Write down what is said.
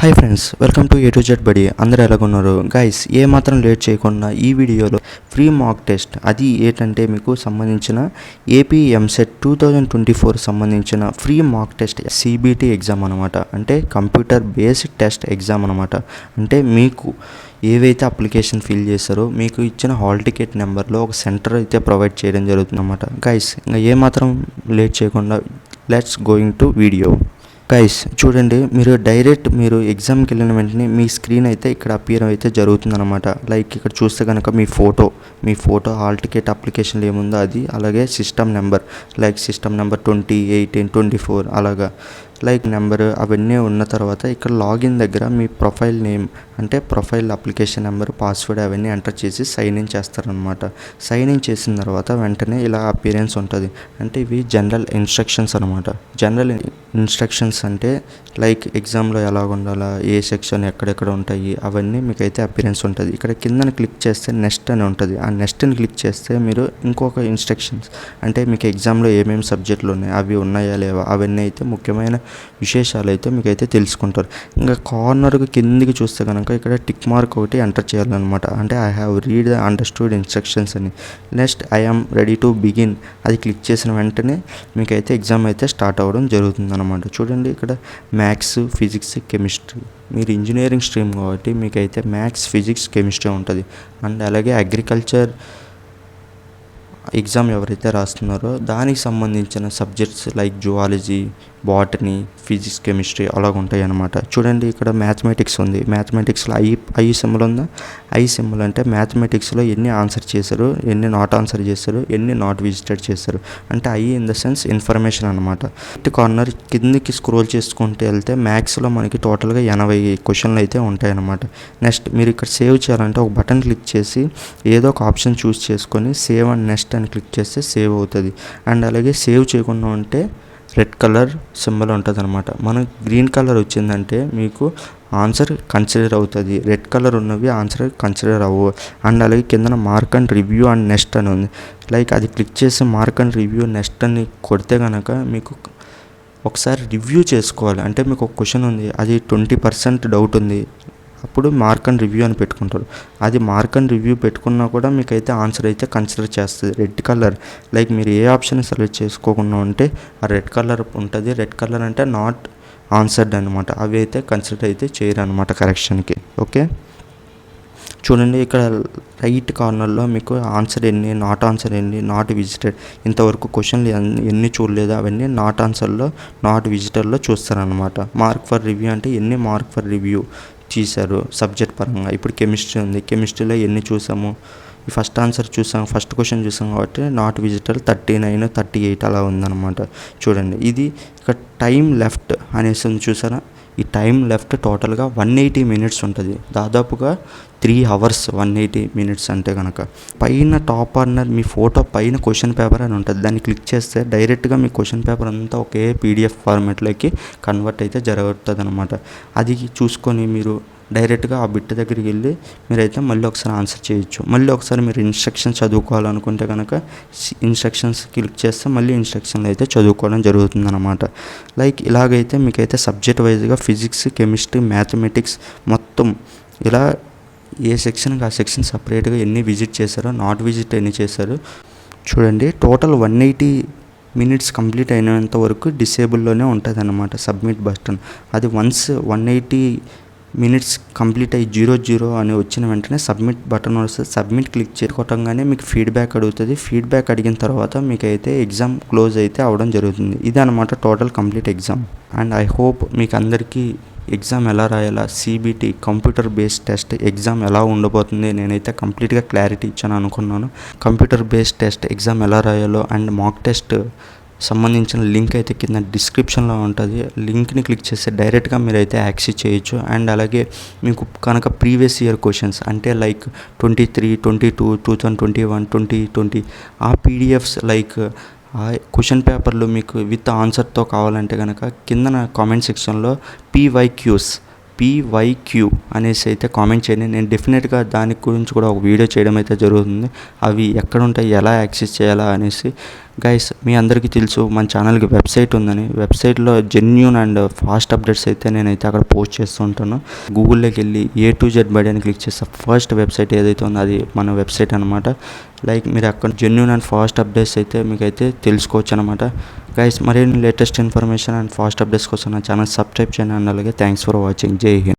Hi friends, welcome to A to Z బడి. అందరూ ఎలాగున్నారు guys? ఏమాత్రం లేట్ చేయకుండా ఈ వీడియోలో ఫ్రీ మాక్ టెస్ట్, అది ఏంటంటే మీకు సంబంధించిన ఏపీ ఎంసెట్ 2024 సంబంధించిన free mock test CBT exam అనమాట. అంటే కంప్యూటర్ బేస్డ్ టెస్ట్ ఎగ్జామ్ అనమాట. అంటే మీకు ఏవైతే అప్లికేషన్ ఫిల్ చేస్తారో మీకు ఇచ్చిన హాల్ టికెట్ నెంబర్లో ఒక సెంటర్ అయితే ప్రొవైడ్ చేయడం జరుగుతుంది అనమాట. గైస్ ఇంకా ఏమాత్రం లేట్ చేయకుండా let's going to video. Guys చూడండి, మీరు ఎగ్జామ్కి వెళ్ళిన వెంటనే మీ స్క్రీన్ అయితే ఇక్కడ అపియర్ అయితే జరుగుతుందన్నమాట. లైక్ ఇక్కడ చూస్తే కనుక మీ ఫోటో హాల్ టికెట్ అప్లికేషన్లో ఏముందో అది, అలాగే system number like system number 20, 18, 24 అలాగా లైక్ నెంబర్ అవన్నీ ఉన్న తర్వాత ఇక్కడ లాగిన్ దగ్గర మీ ప్రొఫైల్ నేమ్ అంటే ప్రొఫైల్ అప్లికేషన్ నెంబర్, పాస్వర్డ్ అవన్నీ ఎంటర్ చేసి సైన్ ఇన్ చేస్తారనమాట. సైన్ ఇన్ చేసిన తర్వాత వెంటనే ఇలా అపియరెన్స్ ఉంటుంది. అంటే ఇవి జనరల్ ఇన్స్ట్రక్షన్స్ అనమాట. జనరల్ ఇన్స్ట్రక్షన్స్ అంటే లైక్ ఎగ్జామ్లో ఎలా ఉండాలా, ఏ సెక్షన్ ఎక్కడెక్కడ ఉంటాయి అవన్నీ మీకైతే అపియరెన్స్ ఉంటుంది. ఇక్కడ కిందన క్లిక్ చేస్తే నెక్స్ట్ అని ఉంటుంది. ఆ నెక్స్ట్ని క్లిక్ చేస్తే మీరు ఇంకొక ఇన్స్ట్రక్షన్స్ అంటే మీకు ఎగ్జామ్లో ఏమేమి సబ్జెక్టులు ఉన్నాయి, అవి ఉన్నాయా లేవా, అవన్నీ అయితే ముఖ్యమైన విశేషాలు అయితే మీకైతే తెలుసుకుంటారు. ఇంకా కార్నర్కి కిందికి చూస్తే కనుక ఇక్కడ టిక్ మార్క్ ఒకటి ఎంటర్ చేయాలన్నమాట. అంటే I have read the understood instructions అని. Next I am ready to begin అది క్లిక్ చేసిన వెంటనే మీకైతే ఎగ్జామ్ అయితే స్టార్ట్ అవ్వడం జరుగుతుంది అనమాట. చూడండి, ఇక్కడ మ్యాథ్స్, ఫిజిక్స్, కెమిస్ట్రీ, మీరు ఇంజనీరింగ్ స్ట్రీమ్ కాబట్టి మీకైతే మ్యాథ్స్, ఫిజిక్స్, కెమిస్ట్రీ ఉంటుంది. అండ్ అలాగే అగ్రికల్చర్ ఎగ్జామ్ ఎవరైతే రాస్తున్నారో దానికి సంబంధించిన subjects like zoology, botany, physics, chemistry అలాగ ఉంటాయి అన్నమాట. చూడండి, ఇక్కడ మ్యాథమెటిక్స్ ఉంది. మ్యాథమెటిక్స్లో ఐ సింబల్ ఉందా? ఐ సింబల్ అంటే మ్యాథమెటిక్స్లో ఎన్ని ఆన్సర్ చేశారు, ఎన్ని నాట్ ఆన్సర్ చేశారు, ఎన్ని నాట్ విజిటెడ్ చేశారు అంటే I in the sense information అనమాట. కార్నర్ కిందికి స్క్రోల్ చేసుకుంటూ వెళ్తే మ్యాథ్స్లో మనకి టోటల్గా 80 క్వశ్చన్లు అయితే ఉంటాయన్నమాట. నెక్స్ట్ మీరు ఇక్కడ సేవ్ చేయాలంటే ఒక బటన్ క్లిక్ చేసి ఏదో ఒక ఆప్షన్ చూస్ చేసుకొని సేవ్ అండ్ నెక్స్ట్ అని క్లిక్ చేస్తే సేవ్ అవుతుంది. అండ్ అలాగే సేవ్ చేయకుండా ఉంటే రెడ్ కలర్ సింబల్ ఉంటుంది అనమాట. మనకు గ్రీన్ కలర్ వచ్చిందంటే మీకు ఆన్సర్ కన్సిడర్ అవుతుంది, రెడ్ కలర్ ఉన్నవి ఆన్సర్ కన్సిడర్ అవ్వవు. అండ్ అలాగే కిందన mark and review and next అని ఉంది. లైక్ అది క్లిక్ చేసి మార్క్ అండ్ రివ్యూ నెక్స్ట్ అని కొడితే కనుక మీకు ఒకసారి రివ్యూ చేసుకోవాలి. అంటే మీకు ఒక క్వశ్చన్ ఉంది, అది 20% డౌట్ ఉంది, అప్పుడు మార్క్ అండ్ రివ్యూ అని పెట్టుకుంటారు. అది మార్క్ అండ్ రివ్యూ పెట్టుకున్నా కూడా మీకైతే ఆన్సర్ అయితే కన్సిడర్ చేస్తుంది. రెడ్ కలర్ లైక్ మీరు ఏ ఆప్షన్ సెలెక్ట్ చేసుకోకుండా ఉంటే ఆ రెడ్ కలర్ ఉంటుంది. రెడ్ కలర్ అంటే నాట్ ఆన్సర్డ్ అనమాట. అవి అయితే కన్సిడర్ అయితే చేయరు అనమాట కరెక్షన్కి. ఓకే, చూడండి, ఇక్కడ రైట్ కార్నర్లో మీకు ఆన్సర్ ఎన్ని, నాట్ ఆన్సర్ ఎన్ని, నాట్ విజిటెడ్, ఇంతవరకు క్వశ్చన్లు ఎన్ని చూడలేదు అవన్నీ నాట్ ఆన్సర్లో, నాట్ విజిటెడ్లో చూస్తారనమాట. మార్క్ ఫర్ రివ్యూ అంటే ఎన్ని మార్క్ ఫర్ రివ్యూ చేశారు సబ్జెక్ట్ పరంగా. ఇప్పుడు కెమిస్ట్రీ ఉంది, కెమిస్ట్రీలో ఎన్ని చూసాము, ఫస్ట్ ఆన్సర్ చూసాం, ఫస్ట్ క్వశ్చన్ చూసాం కాబట్టి నాట్ విజిటెడ్ 39, 38 అలా ఉందన్నమాట. చూడండి, ఇది ఇక టైం లెఫ్ట్ అనేసి ఉంది చూసారా? ఈ టైం లెఫ్ట్ టోటల్గా 180 మినిట్స్ ఉంటుంది. దాదాపుగా 3 hours 180 మినిట్స్ అంటే కనుక పైన టాప్ కార్నర్ మీ ఫోటో పైన క్వశ్చన్ పేపర్ అని ఉంటుంది. దాన్ని క్లిక్ చేస్తే డైరెక్ట్గా మీ క్వశ్చన్ పేపర్ అంతా ఒకే పీడిఎఫ్ ఫార్మాట్లోకి కన్వర్ట్ అయితే జరుగుతుంది అనమాట. అది చూసుకొని మీరు డైరెక్ట్గా ఆ బిట్ దగ్గరికి వెళ్ళి మీరైతే మళ్ళీ ఒకసారి ఆన్సర్ చేయొచ్చు. మళ్ళీ ఒకసారి మీరు ఇన్స్ట్రక్షన్స్ చదువుకోవాలనుకుంటే కనుక ఇన్స్ట్రక్షన్స్ క్లిక్ చేస్తే మళ్ళీ ఇన్స్ట్రక్షన్లు అయితే చదువుకోవడం జరుగుతుంది అనమాట. లైక్ ఇలాగైతే మీకైతే సబ్జెక్ట్ వైజ్గా ఫిజిక్స్, కెమిస్ట్రీ, మ్యాథమెటిక్స్ మొత్తం ఇలా ఏ సెక్షన్కి ఆ సెక్షన్ సపరేట్గా ఎన్ని విజిట్ చేశారో, నాట్ విజిట్ ఎన్ని చేశారు చూడండి. టోటల్ 180 మినిట్స్ కంప్లీట్ అయినంత వరకు డిసేబుల్లోనే ఉంటుంది అన్నమాట సబ్మిట్ బటన్. అది వన్స్ 180 మినిట్స్ కంప్లీట్ అయ్యి 00 అని వచ్చిన వెంటనే సబ్మిట్ బటన్ వస్తుంది. సబ్మిట్ క్లిక్ చేసుకోవటంగానే మీకు ఫీడ్బ్యాక్ అడుగుతుంది. ఫీడ్బ్యాక్ అడిగిన తర్వాత మీకైతే ఎగ్జామ్ క్లోజ్ అయితే అవ్వడం జరుగుతుంది. ఇది అనమాట total complete exam. And I hope మీకు అందరికీ ఎగ్జామ్ ఎలా రాయాలా, CBT computer based test exam ఎలా ఉండబోతుంది నేనైతే కంప్లీట్గా క్లారిటీ ఇచ్చాను అనుకున్నాను. కంప్యూటర్ బేస్డ్ టెస్ట్ ఎగ్జామ్ ఎలా రాయాలో అండ్ మాక్ టెస్ట్ సంబంధించిన లింక్ అయితే కింద డిస్క్రిప్షన్లో ఉంటుంది. లింక్ని క్లిక్ చేస్తే డైరెక్ట్గా మీరైతే యాక్సెస్ చేయొచ్చు. అండ్ అలాగే మీకు కనుక ప్రీవియస్ ఇయర్ క్వశ్చన్స్ అంటే లైక్ 23, 22, 2021, 2020 ఆ పీడిఎఫ్స్ లైక్ ఆ క్వశ్చన్ పేపర్లు మీకు విత్ ఆన్సర్తో కావాలంటే కనుక కింద కామెంట్ సెక్షన్లో PYQs PYQ అనేసి అయితే కామెంట్ చేయండి. నేను డెఫినెట్గా దాని గురించి కూడా ఒక వీడియో చేయడం అయితే జరుగుతుంది. అవి ఎక్కడ ఉంటాయి, ఎలా యాక్సెస్ చేయాలా అనేసి. గైస్, మీ అందరికీ తెలుసు మన ఛానల్కి వెబ్సైట్ ఉందని. వెబ్సైట్లో జెన్యూన్ అండ్ ఫాస్ట్ అప్డేట్స్ అయితే నేనైతే అక్కడ పోస్ట్ చేస్తూ ఉంటాను. గూగుల్లోకి వెళ్ళి A to Z బడి అని క్లిక్ చేస్తే ఫస్ట్ వెబ్సైట్ ఏదైతే ఉందో అది మన వెబ్సైట్ అనమాట. లైక్ మీరు అక్కడ జెన్యూన్ అండ్ ఫాస్ట్ అప్డేట్స్ అయితే మీకైతే తెలుసుకోవచ్చు అనమాట. గైస్, మరిన్ని latest information and fast updates కోసం నా ఛానల్ సబ్స్క్రైబ్ చేయండి. అండ్ అలాగే థ్యాంక్స్ ఫర్ వాచింగ్. జై హింద్.